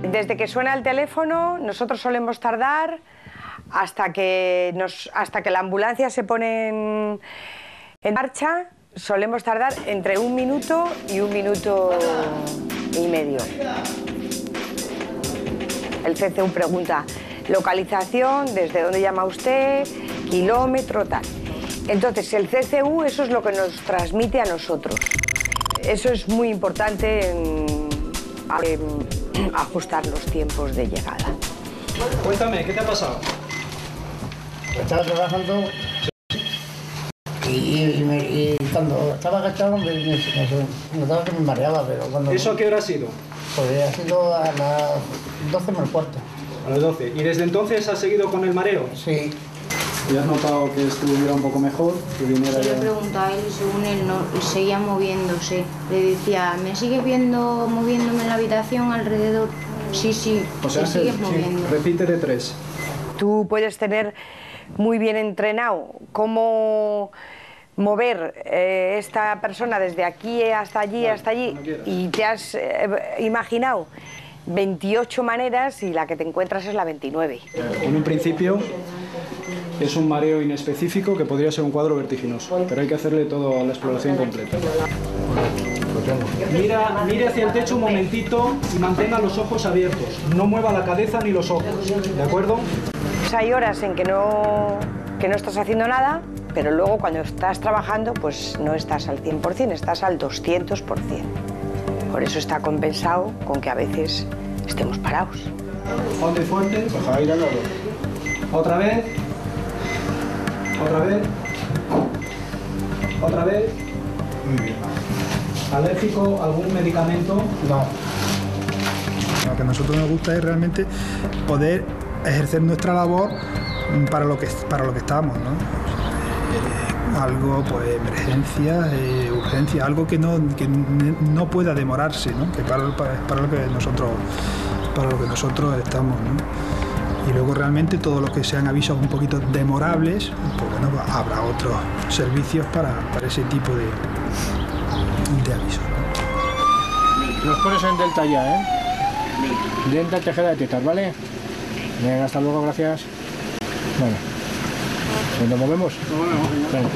Desde que suena el teléfono, nosotros solemos tardar hasta que la ambulancia se pone en marcha, solemos tardar entre 1 minuto y 1 minuto y medio. El CCU pregunta localización, desde dónde llama usted, kilómetro, tal. Entonces, el CCU, eso es lo que nos transmite a nosotros. Eso es muy importante ajustar los tiempos de llegada. Cuéntame, ¿qué te ha pasado? Estaba trabajando y cuando estaba agachado me notaba que me mareaba, pero cuando... ¿Eso a qué hora ha sido? Pues ha sido a las 12 menos cuarto. A las 12. ¿Y desde entonces has seguido con el mareo? Sí. ¿Y has notado que estuviera un poco mejor? Que viniera Yo le preguntaba a él y según él no, y seguía moviéndose. Le decía, ¿me sigues viendo moviéndome en la habitación alrededor? Sí, sí, O sea, te sigues moviendo. Repítete 3. Tú puedes tener muy bien entrenado cómo mover esta persona desde aquí hasta allí, y te has imaginado 28 maneras y la que te encuentras es la 29. En un principio es un mareo inespecífico que podría ser un cuadro vertiginoso, pero hay que hacerle toda la exploración completa. Mire hacia el techo un momentito y mantenga los ojos abiertos. No mueva la cabeza ni los ojos, ¿de acuerdo? Hay horas en que no estás haciendo nada, pero luego cuando estás trabajando, pues no estás al 100%, estás al 200%. Por eso está compensado con que a veces estemos parados. Ponte fuerte. Deja ir al lado. Otra vez. Otra vez. Otra vez. Muy bien. ¿Alérgico a algún medicamento? No. Lo que a nosotros nos gusta es realmente poder ejercer nuestra labor para lo que estamos, ¿no? Algo, pues, emergencia, urgencia, algo que no pueda demorarse, ¿no? Que para lo que nosotros estamos, ¿no? Y luego realmente todo lo que sean avisos un poquito demorables, pues bueno, habrá otros servicios para ese tipo de avisos, ¿no? Los pones en Delta ya, ¿eh? Delta Tejeda de Tetas, ¿vale? Venga, hasta luego, gracias. Bueno, ¿nos movemos? Nos movemos. Venga.